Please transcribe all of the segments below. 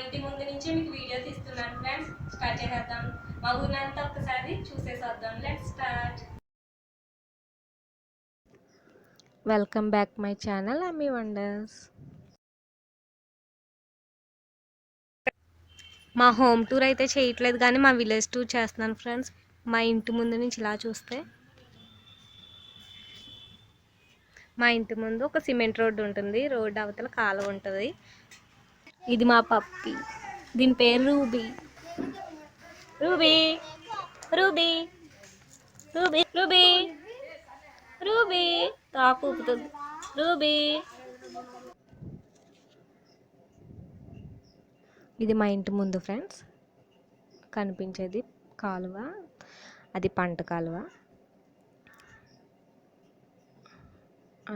ఇంటి ముందు నుంచి మీకు వీడియో తీస్తున్నాను ఫ్రెండ్స్. స్టార్ట్ చేసేద్దాం. మా ఊరినంతా ఒక్కసారి చూసేసేద్దాం. Let's start. Welcome back my channel Ammi wonders. మా హోమ్ టూర్ అయితే చేయట్లేదు కానీ మా విలేజ్ టూర్ చేస్తున్నాను ఫ్రెండ్స్. మా ఇంటి ముందు నుంచి ఇలా చూస్తే మా ఇంటి ముందు ఒక సిమెంట్ రోడ్డు ఉంటుంది. రోడ్డు అవతల కాలువ ఉంటుంది. ఇది మా పప్పి, దీని పేరు ruby. Ruby ruby ruby ruby ruby తాకు ఊపుతుంది. రూబీ. ఇది మా ఇంటి ముందు ఫ్రెండ్స్ కనిపించేది కాలువ, అది పంట కాలువ.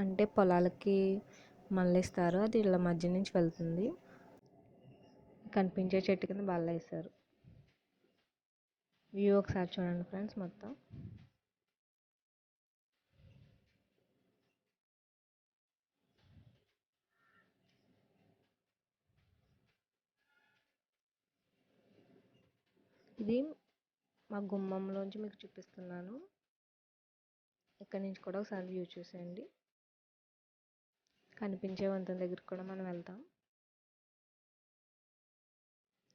అంటే పొలాలకి మళ్ళిస్తారు, అది ఇళ్ళ మధ్య నుంచి వెళ్తుంది. కనిపించే చెట్టు కింద బల్ల వేస్తారు. వ్యూ ఒకసారి చూడండి ఫ్రెండ్స్ మొత్తం. ఇది మా గుమ్మంలోంచి మీకు చూపిస్తున్నాను. ఇక్కడ నుంచి కూడా ఒకసారి వ్యూ చూసేయండి. కనిపించే వంతెన దగ్గరికి కూడా మనం వెళ్తాం.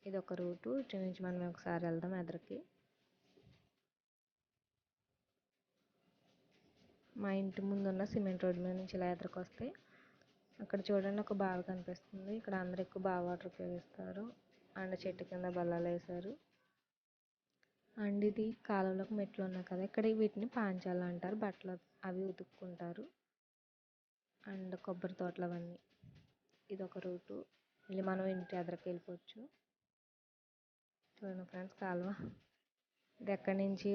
ఇది ఒక రూటు. ఇటు నుంచి మనం ఒకసారి వెళ్దాం ఎదురుకి. మా ఇంటి ముందు ఉన్న సిమెంట్ రోడ్డు మీద నుంచి ఇలా ఎదురుకు వస్తే అక్కడ చూడండి ఒక బావి కనిపిస్తుంది. ఇక్కడ అందరు ఎక్కువ బావి వాటర్ ఉపయోగిస్తారు. అండ్ చెట్టు కింద బల్లాలు వేశారు. అండ్ ఇది కాలువలోకి మెట్లు ఉన్నాయి కదా, ఇక్కడ వీటిని పాంచాలు అంటారు. బట్టలు అవి ఉతుక్కుంటారు. అండ్ కొబ్బరి తోటలు అవన్నీ. ఇది ఒక రూటు. మళ్ళీ మనం ఇంటి ఎదురుకి వెళ్ళిపోవచ్చు. చూడండి ఫ్రెండ్స్ కాలువ. ఇది ఎక్కడి నుంచి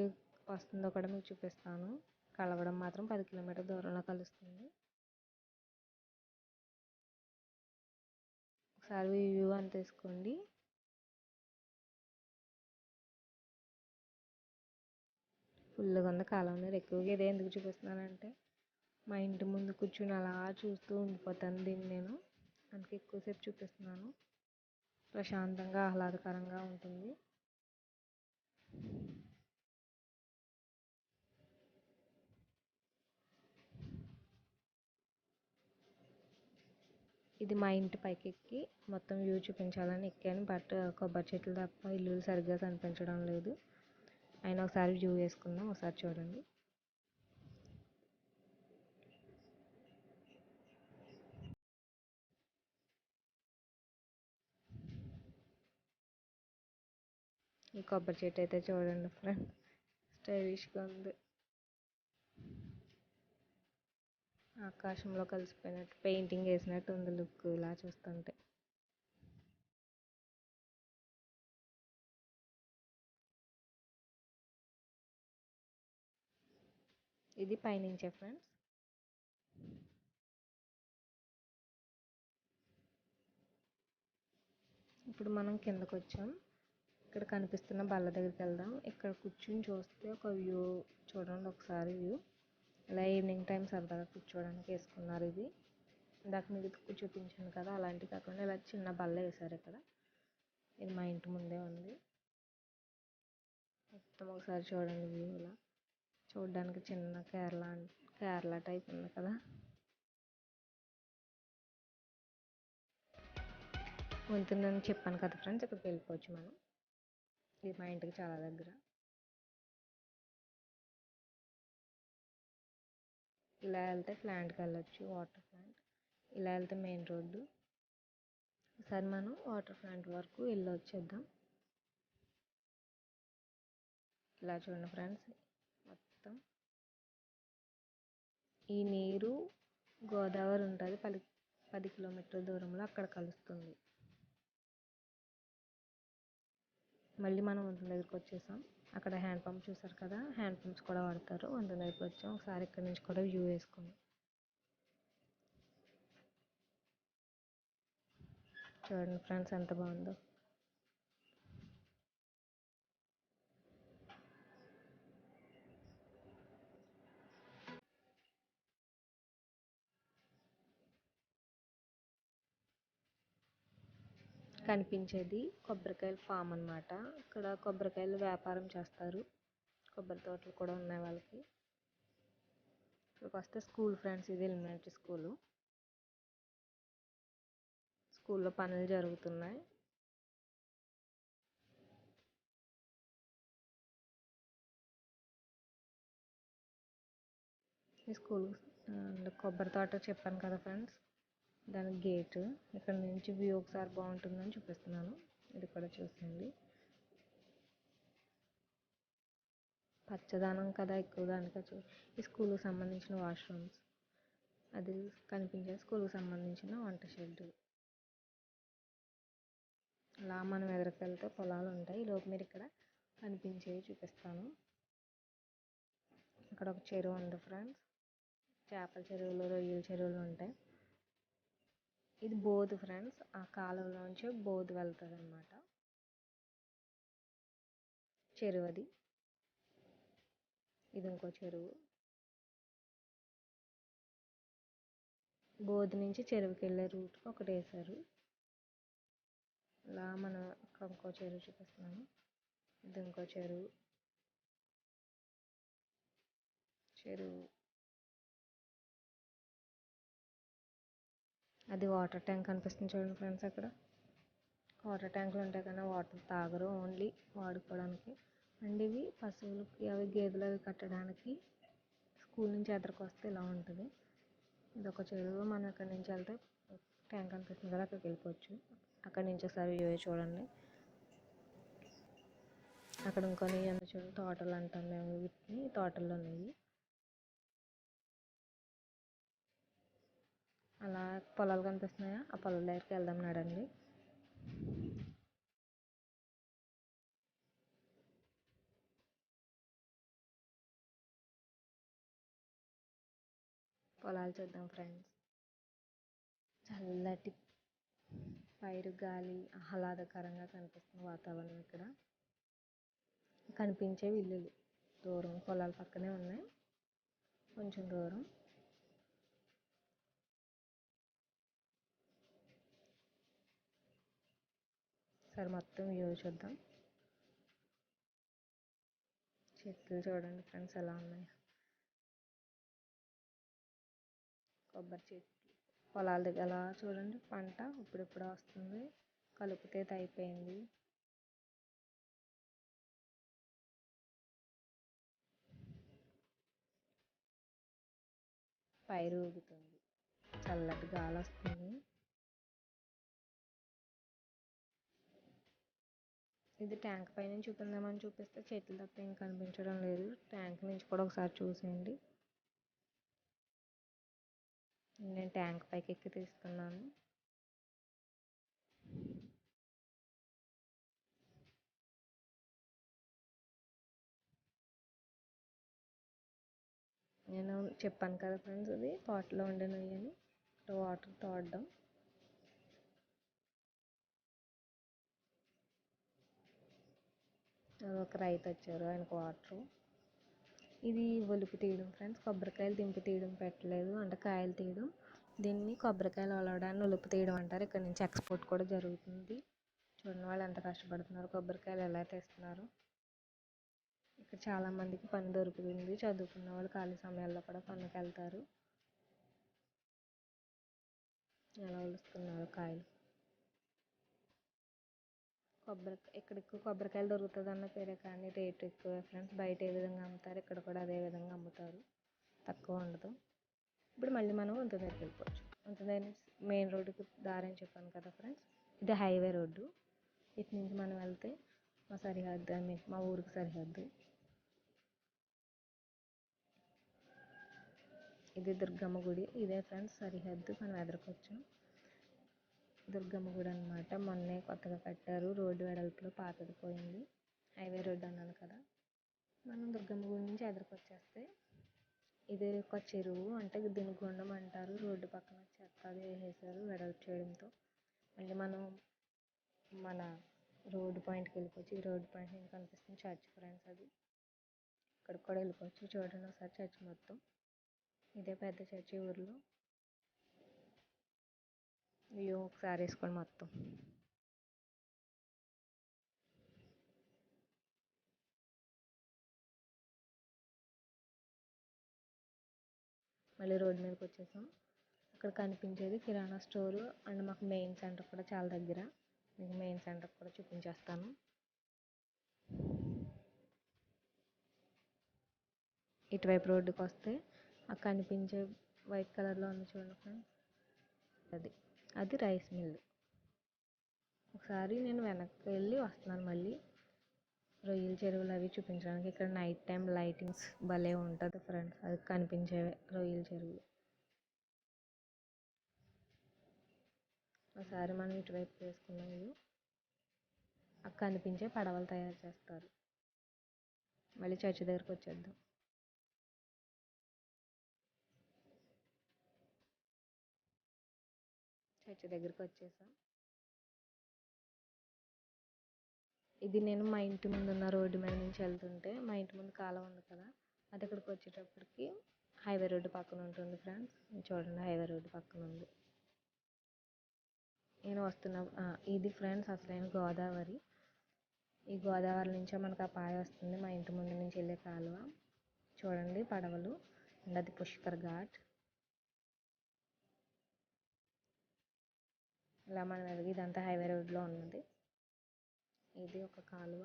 వస్తుందో కూడా మీకు చూపిస్తాను. కలవడం మాత్రం 10 కిలోమీటర్ దూరంలో కలుస్తుంది. ఒకసారి వ్యూ అని తీసుకోండి. ఫుల్గా ఉంది కాలువ నీరు. ఎక్కువగా ఇదే ఎందుకు చూపిస్తున్నానంటే మా ఇంటి ముందు కూర్చుని అలా చూస్తూ ఉండిపోతాను దీన్ని నేను. అందుకే ఎక్కువసేపు చూపిస్తున్నాను. ప్రశాంతంగా ఆహ్లాదకరంగా ఉంటుంది. ఇది మా ఇంటి పైకి ఎక్కి మొత్తం వ్యూ చూపించాలని ఎక్కాను. బట్ కొబ్బరి చెట్లు తప్ప ఇల్లు సరిగ్గా కనిపించడం లేదు. అయినా ఒకసారి వ్యూ వేసుకుందాం. ఒకసారి చూడండి. ఈ కొబ్బరి చెట్టు అయితే చూడండి ఫ్రెండ్, స్టైలిష్గా ఉంది. ఆకాశంలో కలిసిపోయినట్టు పెయింటింగ్ వేసినట్టు ఉంది లుక్ ఇలా చూస్తుంటే. ఇది పైనుంచే ఫ్రెండ్స్. ఇప్పుడు మనం కిందకు వచ్చాం. ఇక్కడ కనిపిస్తున్న బల్ల దగ్గరికి వెళ్దాం. ఇక్కడ కూర్చుని చూస్తే ఒక వ్యూ చూడండి. ఒకసారి వ్యూ ఇలా ఈవినింగ్ టైం సరదాగా కూర్చోవడానికి వేసుకున్నారు. ఇది ఇందాక మీకు చూపించాను కదా, అలాంటి కాకుండా ఇలా చిన్న బల్ల వేశారు ఇక్కడ. ఇది మా ఇంటి ముందే ఉంది. మొత్తం ఒకసారి చూడండి వ్యూ. ఇలా చూడడానికి చిన్న కేరళ టైప్ ఉంది కదా. ఉంటుందని చెప్పాను కదా ఫ్రెండ్స్, ఇక్కడికి వెళ్ళిపోవచ్చు మనం. ఇది మా ఇంటికి చాలా దగ్గర. ఇలా వెళ్తే ప్లాంట్కి వెళ్ళొచ్చు, వాటర్ ప్లాంట్. ఇలా వెళ్తే మెయిన్ రోడ్డు. ఒకసారి మనం వాటర్ ప్లాంట్ వరకు వెళ్ళి వచ్చేద్దాం. ఇలా చూడండి ఫ్రెండ్స్ మొత్తం. ఈ నీరు గోదావరి ఉంటుంది 10 కిలోమీటర్ల దూరంలో, అక్కడ కలుస్తుంది. మళ్ళీ మనం వంతెన దగ్గరికి వచ్చేసాం. అక్కడ హ్యాండ్ పంప్ చూసారు కదా, హ్యాండ్ పంప్స్ కూడా వాడతారు. వంతెన దగ్గరికి వచ్చాం. ఒకసారి ఇక్కడ నుంచి కూడా వ్యూ వేసుకుందాం. చూడండి ఫ్రెండ్స్ ఎంత బాగుందో. కనిపించేది కొబ్బరికాయల ఫామ్ అన్నమాట. ఇక్కడ కొబ్బరికాయలు వ్యాపారం చేస్తారు. కొబ్బరి తోటలు కూడా ఉన్నాయి వాళ్ళకి. ఇక్కడికి వస్తే స్కూల్ ఫ్రెండ్స్, ఇది ఎలిమెంటరీ స్కూలు. స్కూల్లో పనులు జరుగుతున్నాయి. ఈ స్కూల్ కొబ్బరి తోట చెప్పాను కదా ఫ్రెండ్స్, దానికి గేటు. ఇక్కడ నుంచి వ్యూ ఒకసారి బాగుంటుందని చూపిస్తున్నాను. ఇది కూడా చూసింది. పచ్చదనం కదా ఎక్కువగా, అందుకే ఈ స్కూల్కి సంబంధించిన వాష్రూమ్స్, అది కనిపించే స్కూల్కి సంబంధించిన వంట షెడ్. అలా మనం ఎదురుకు వెళ్తే పొలాలు ఉంటాయి. ఈలోపు మీరు ఇక్కడ కనిపించేవి చూపిస్తాను. ఇక్కడ ఒక చెరువు ఉంది ఫ్రెండ్స్. చేపల చెరువులు, రొయ్యల చెరువులు ఉంటాయి. ఇది బోధు ఫ్రెండ్స్. ఆ కాలువలోంచి బోధు వెళ్తుంది అనమాట. చెరువు అది. ఇది ఇంకో చెరువు. బోధు నుంచి చెరువుకి వెళ్ళే రూట్ ఒకటి వేశారు. అలా మనం ఇక్కడ ఇంకో చెరువు చూపిస్తున్నాను. ఇది ఇంకో చెరువు. అది వాటర్ ట్యాంక్ కనిపిస్తుంది చూడండి ఫ్రెండ్స్. అక్కడ వాటర్ ట్యాంకులు ఉంటాయి కానీ వాటర్ తాగరు, ఓన్లీ వాడుకోవడానికి. అండ్ ఇవి పశువులకి, అవి గేదెలు అవి కట్టడానికి. స్కూల్ నుంచి ఎదురుకు వస్తే ఇలా ఉంటుంది. ఇది ఒక చెరువు. మనం ఇక్కడ నుంచి వెళ్తే ట్యాంక్ కనిపిస్తుంది కదా, అక్కడికి వెళ్ళిపోవచ్చు. అక్కడ నుంచి ఒకసారి వ్యూ చూడండి. అక్కడ ఇంకో నెయ్యి చూడండి, తోటలు అంటాం మేము వీటిని, తోటల్లో నెయ్యి. అలా పొలాలు కనిపిస్తున్నాయా, ఆ పొలాల దగ్గరికి వెళ్దాం నడండి. పొలాలు చూద్దాం ఫ్రెండ్స్. చల్లటి పైరు గాలి ఆహ్లాదకరంగా కనిపిస్తుంది వాతావరణం. ఇక్కడ కనిపించేవి ఇల్లులు దూరం, పొలాల పక్కనే ఉన్నాయి, కొంచెం దూరం. సరే మొత్తం వ్యూ చూద్దాం. చెట్లు చూడండి ఫ్రెండ్స్ ఎలా ఉన్నాయి. కొబ్బరి చెట్లు, పొలాల దగ్గర అలా చూడండి. పంట ఇప్పుడిప్పుడు వస్తుంది, కలుపు తీత అయిపోయింది. పైరు ఊగుతుంది, చల్లటి గాలి వస్తుంది. ఇది ట్యాంక్ పై నుంచి చూపిందామని చూపిస్తే చెట్లు తప్ప ఏం కనిపించడం లేదు. ట్యాంక్ నుంచి కూడా ఒకసారి చూసేయండి. నేను ట్యాంక్ పైకి ఎక్కి తీస్తున్నాను. నేను చెప్పాను కదా ఫ్రెండ్స్, అది తోటలో ఉండే నెయ్యి అని. వాటర్ తోడడం. ఒక రైతు వచ్చారు, ఆయనకు వాటరు. ఇది ఒలుపు తీయడం ఫ్రెండ్స్. కొబ్బరికాయలు దింపి తీయడం పెట్టలేదు, అంటే కాయలు తీయడం. దీన్ని కొబ్బరికాయలు ఒలవడాన్ని ఒలుపు తీయడం అంటారు. ఇక్కడ నుంచి ఎక్స్పోర్ట్ కూడా జరుగుతుంది. చూడండి వాళ్ళు ఎంత కష్టపడుతున్నారు, కొబ్బరికాయలు ఎలా తీస్తున్నారు. ఇక్కడ చాలామందికి పని దొరుకుతుంది. చదువుకున్న వాళ్ళు ఖాళీ సమయాల్లో కూడా పనికి వెళ్తారు. ఎలా ఒలుస్తున్నారు కాయలు. ఇక్కడ ఎక్కువ కొబ్బరికాయలు దొరుకుతుంది అన్న పేరే కానీ రేటు ఎక్కువ ఫ్రెండ్స్. బయట ఏ విధంగా అమ్ముతారు, ఇక్కడ కూడా అదే విధంగా అమ్ముతారు, తక్కువ ఉండదు. ఇప్పుడు మళ్ళీ మనం వంతెన దగ్గరికి వెళ్ళిపోవచ్చు. వంతెన మెయిన్ రోడ్డుకి దారి అని చెప్పాను కదా ఫ్రెండ్స్. ఇది హైవే రోడ్డు. ఇటు నుంచి మనం వెళ్తే మా సరిహద్దు, మా ఊరికి సరిహద్దు. ఇది దుర్గమ్మ గుడి. ఇదే ఫ్రెండ్స్ సరిహద్దు. మనం ఎదురుకొచ్చాం. దుర్గమ్మ గుడి అనమాట. మొన్నే కొత్తగా కట్టారు. రోడ్డు వెడల్పులో పాతది పోయింది. హైవే రోడ్డు అన్నాను కదా. మనం దుర్గమ్మ గుడి నుంచి ఎదురుకొచ్చేస్తే ఇది ఒక చెరువు, అంటే దీని గుండం అంటారు. రోడ్డు పక్కన చెత్త అది వేసేసారు వెడల్పు చేయడంతో. మళ్ళీ మనం మన రోడ్డు పాయింట్కి వెళ్ళిపోవచ్చు. ఈ రోడ్డు పాయింట్ నుంచి కనిపిస్తుంది చర్చ్ ఫ్రెండ్స్. అది ఇక్కడికి కూడా వెళ్ళిపోవచ్చు. చూడండి ఒకసారి చర్చ్ మొత్తం. ఇదే పెద్ద చర్చి ఊర్లో. వ్యూ ఒకసారి వేసుకోండి మొత్తం. మళ్ళీ రోడ్డు మీదకి వచ్చేసాం. ఇక్కడ కనిపించేది కిరాణా స్టోరు అండ్ మాకు మెయిన్ సెంటర్ కూడా చాలా దగ్గర. మీకు మెయిన్ సెంటర్ కూడా చూపించేస్తాను. ఇటువైపు రోడ్డుకి వస్తే ఆ కనిపించే వైట్ కలర్లో ఉంది చూడండి ఫ్రెండ్స్, అది రైస్ మిల్. ఒకసారి నేను వెనక్కి వెళ్ళి వస్తున్నాను మళ్ళీ రొయ్యల చెరువులు అవి చూపించడానికి. ఇక్కడ నైట్ టైం లైటింగ్స్ భలే ఉంటుంది ఫ్రెండ్స్, అది కనిపించే రొయ్యల చెరువులు. ఒకసారి మనం ఇటువైపు వేసుకున్నాం. అక్కడ కనిపించే పడవలు తయారు చేస్తారు. మళ్ళీ చర్చి దగ్గరకు వచ్చేద్దాం. చర్చి దగ్గరికి వచ్చేసాం. ఇది నేను మా ఇంటి ముందు ఉన్న రోడ్డు మీద నుంచి వెళ్తుంటే, మా ఇంటి ముందు కాలం ఉంది కదా, అది ఇక్కడికి వచ్చేటప్పటికి హైవే రోడ్డు పక్కన ఉంటుంది ఫ్రెండ్స్. చూడండి, హైవే రోడ్డు పక్కన ఉంది. నేను వస్తున్నా ఇది ఫ్రెండ్స్ అసలైన గోదావరి. ఈ గోదావరి నుంచే మనకు ఆ పాయ వస్తుంది, మా ఇంటి ముందు నుంచి వెళ్ళే కాలువ. చూడండి పడవలు, అండ్ అది పుష్కర్ ఘాట్. ఇలా మనం ఎదిగి ఇదంతా హైవే రోడ్లో ఉన్నది. ఇది ఒక కాలువ,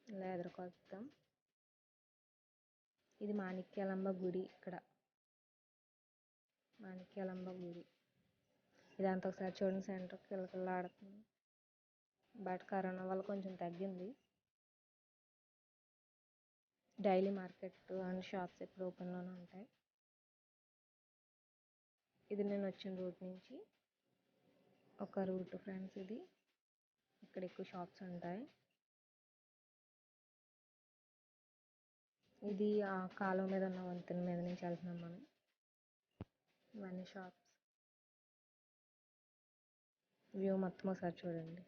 ఇలా ఎదురుకొస్తాం. ఇది మాణిక్యాలంబ గుడి. ఇక్కడ మాణిక్యాలంబ గుడి ఇదంతా ఒకసారి చూడండి. సెంటర్ కిలకిలాడుతుంది, బట్ కరోనా వల్ల కొంచెం తగ్గింది. డైలీ మార్కెట్ అండ్ షాప్స్ ఎప్పుడు ఓపెన్లోనే ఉంటాయి. ఇది నేను వచ్చిన రూట్ నుంచి ఒక రూట్ ఫ్రెండ్స్. ఇది ఇక్కడ ఎక్కువ షాప్స్ ఉంటాయి. ఇది ఆ కాలువ మీద ఉన్న వంతెన మీద నుంచి వెళ్తున్నాం మనం. ఇవన్నీ షాప్స్. వ్యూ మొత్తం ఒకసారి చూడండి.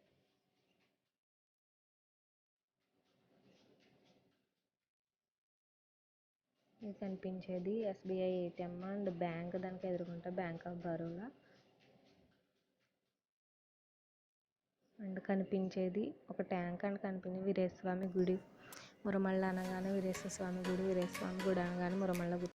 ఇది కనిపించేది ఎస్బీఐ ఏటీఎం అండ్ బ్యాంక్. దానికి ఎదురుకుంటా బ్యాంక్ ఆఫ్ బరోడా. అండ్ కనిపించేది ఒక ట్యాంక్ అండ్ కనిపించే వీరేస్వామి గుడి. మురమళ్ళ అనగానే వీరేశ్వర స్వామి గుడి, వీరేస్వామి గుడి అనగానే మురమళ్ళ గుడి.